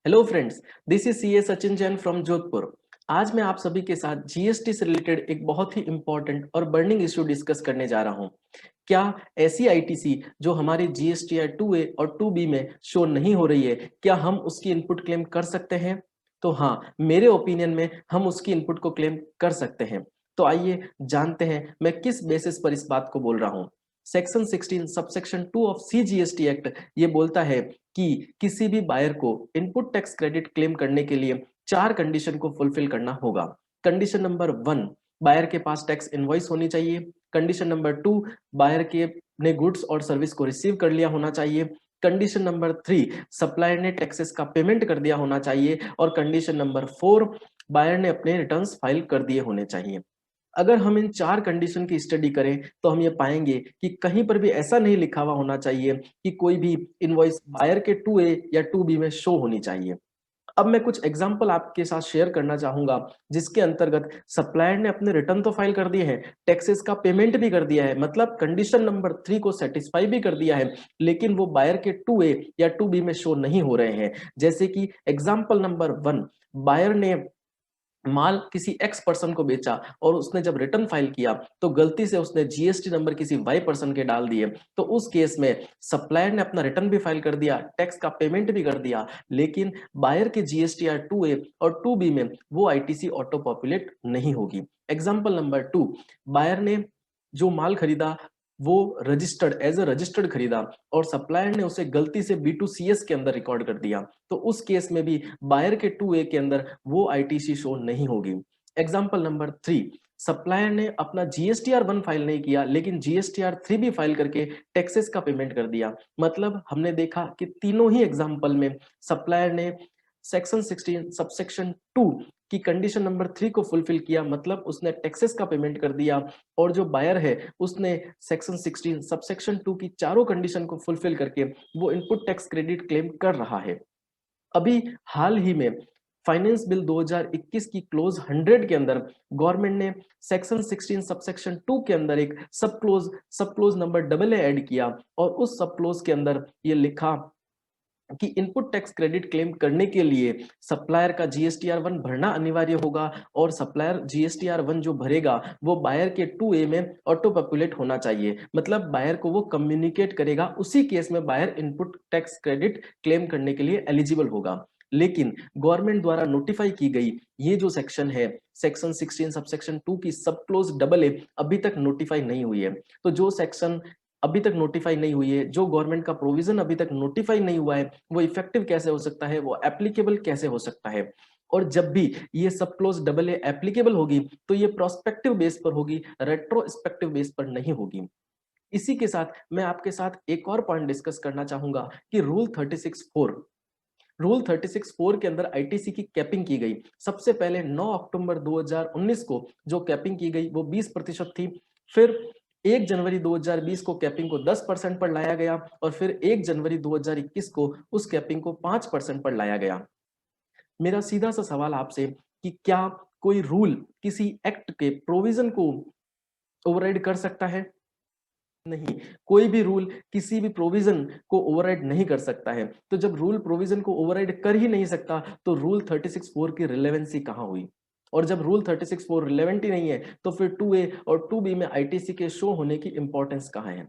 Hello friends, this is CA Sachin Jain from Jodhpur. आज मैं आप सभी के साथ जीएसटी से रिलेटेड एक बहुत ही इंपॉर्टेंट और बर्निंग इश्यू डिस्कस करने जा रहा हूं। क्या ऐसी आईटीसी जो हमारी जीएसटीआर 2A और 2B में शो नहीं हो रही है, क्या हम उसकी इनपुट क्लेम कर सकते हैं? तो हाँ, मेरे ओपिनियन में हम उसकी इनपुट को क्लेम कर सकते हैं। तो आइए जानते हैं मैं किस बेसिस पर इस बात को बोल रहा हूँ। Section 16 subsection 2 of CGST act ये बोलता है कि किसी भी बायर को इनपुट टैक्स क्रेडिट क्लेम करने के लिए 4 कंडीशन को फुलफिल करना होगा। कंडीशन नंबर 1, बायर के पास टैक्स इनवॉइस होनी चाहिए। कंडीशन नंबर 2, बायर के ने गुड्स और सर्विस को रिसीव कर लिया होना चाहिए। कंडीशन नंबर 3, सप्लायर ने टैक्सेस का पेमेंट कर दिया होना चाहिए। और कंडीशन नंबर 4, बायर ने अपने रिटर्न्स फाइल कर दिए होने चाहिए। अगर हम इन 4 कंडीशन की स्टडी करें तो हम ये पाएंगे कि कहीं पर भी ऐसा नहीं लिखा हुआ होना चाहिए कि कोई भी इनवॉइस बायर के 2A या 2B में शो होनी चाहिए। अब मैं कुछ एग्जांपल आपके साथ शेयर करना चाहूंगा जिसके अंतर्गत सप्लायर ने अपने रिटर्न तो फाइल कर दिए हैं, टैक्सेस का पेमेंट भी कर दिया है, मतलब कंडीशन नंबर 3 को सेटिस्फाई भी कर दिया है, लेकिन वो बायर के 2A या 2B में शो नहीं हो रहे हैं। जैसे कि एग्जांपल नंबर 1, बायर ने माल किसी एक्स पर्सन को बेचा और उसने जब रिटर्न फाइल किया तो गलती से उसने जीएसटी नंबर किसी वाई पर्सन के डाल दिए। तो उस केस में सप्लायर ने अपना रिटर्न भी फाइल कर दिया, टैक्स का पेमेंट भी कर दिया, लेकिन बायर के जीएसटीआर 2A और 2B में वो आईटीसी ऑटो पॉपुलेट नहीं होगी। एग्जाम्पल नंबर 2, बायर ने जो माल खरीदा वो रजिस्टर्ड एज अ रजिस्टर्ड खरीदा और सप्लायर ने उसे गलती से B2CS के अंदर रिकॉर्ड कर दिया। तो उस केस में भी बायर के 2A के अंदर वो आईटीसी शो नहीं होगी। एग्जाम्पल नंबर 3, सप्लायर ने अपना जीएसटीआर 1 फाइल नहीं किया लेकिन जीएसटीआर 3 भी फाइल करके टैक्सेस का पेमेंट कर दिया। मतलब हमने देखा कि तीनों ही एग्जाम्पल में सप्लायर ने सेक्शन 16 सबसेक्शन 2 की कंडीशन नंबर 3 को फुलफिल किया, मतलब उसने टैक्सेस का पेमेंट कर दिया। और जो बायर है उसने सेक्शन 16 सबसेक्शन 2 की चारों कंडीशन को फुलफिल करके वो इनपुट टैक्स क्रेडिट क्लेम कर रहा है। अभी हाल ही में फाइनेंस बिल 2021 की क्लोज 100 के अंदर गवर्नमेंट ने सेक्शन 16 सबसेक्शन 2 के अंदर एक सब क्लोज नंबर AA ऐड किया और उस सब क्लोज के अंदर ये लिखा कि इनपुट टैक्स क्रेडिट क्लेम करने के लिए सप्लायर का जीएसटीआर 1 भरना अनिवार्य होगा और सप्लायर जीएसटीआर 1 जो भरेगा वो बायर के 2A में ऑटो पॉपुलेट होना चाहिए, मतलब बायर को वो कम्युनिकेट करेगा, उसी केस में buyer input tax credit claim करने के लिए एलिजिबल होगा। लेकिन गवर्नमेंट द्वारा नोटिफाई की गई ये जो सेक्शन है, सेक्शन 16 सबसेक्शन 2 की सब क्लोज AA अभी तक नोटिफाई नहीं हुई है। तो जो सेक्शन अभी तक नोटिफाई नहीं हुई है, जो गवर्नमेंट का प्रोविजन अभी तक नोटिफाई नहीं हुआ है, वो इफेक्टिव कैसे हो सकता है, वो एप्लीकेबल कैसे हो सकता है? और जब भी ये सब क्लोज AA एप्लीकेबल होगी तो ये प्रोस्पेक्टिव बेस पर होगी, रेट्रोस्पेक्टिव बेस पर नहीं होगी। इसी के साथ मैं आपके साथ एक और पॉइंट डिस्कस करना चाहूंगा कि रूल 36(4) के अंदर आईटीसी की कैपिंग की गई। सबसे पहले 9 अक्टूबर 2019 को जो कैपिंग की गई वो 20% थी। फिर 1 जनवरी 2020 को कैपिंग को 10% पर लाया गया और फिर 1 जनवरी 2021 को उस कैपिंग को 5% पर लाया गया। मेरा सीधा सा सवाल आपसे कि क्या कोई रूल किसी एक्ट के प्रोविजन को ओवरराइड कर सकता है? नहीं, कोई भी रूल किसी भी प्रोविजन को ओवरराइड नहीं कर सकता है। तो जब रूल प्रोविजन को ओवरराइड कर ही नहीं सकता तो रूल 36(4) की रिलेवेंसी कहां हुई? और जब रूल 36(4) रिलेवेंट ही नहीं है तो फिर 2A और 2B में आईटीसी के शो होने की इंपॉर्टेंस कहां है?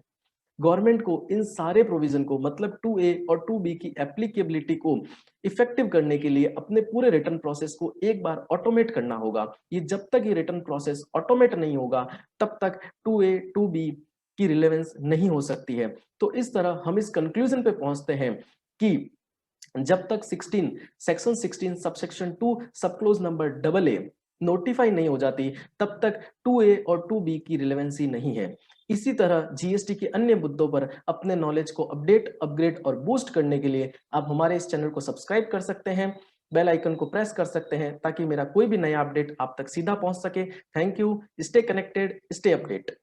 गवर्नमेंट को इन सारे प्रोविजन को, मतलब 2A और 2B की एप्लीकेबिलिटी को इफेक्टिव करने के लिए अपने पूरे रिटर्न प्रोसेस को एक बार ऑटोमेट करना होगा। ये जब तक ये रिटर्न प्रोसेस ऑटोमेट नहीं होगा तब तक 2A 2B की रिलेवेंस नहीं हो सकती है। तो इस तरह हम इस कंक्लूजन पे पहुंचते हैं कि जब तक 16 सेक्शन 16 सबसेक्शन 2 सब क्लोज नंबर AA नोटिफाई नहीं हो जाती तब तक 2A और 2B की रिलेवेंसी नहीं है। इसी तरह जीएसटी के अन्य मुद्दों पर अपने नॉलेज को अपडेट, अपग्रेड और बूस्ट करने के लिए आप हमारे इस चैनल को सब्सक्राइब कर सकते हैं, बेल आइकन को प्रेस कर सकते हैं ताकि मेरा कोई भी नया अपडेट आप तक सीधा पहुंच सके। Thank you, stay connected, stay update.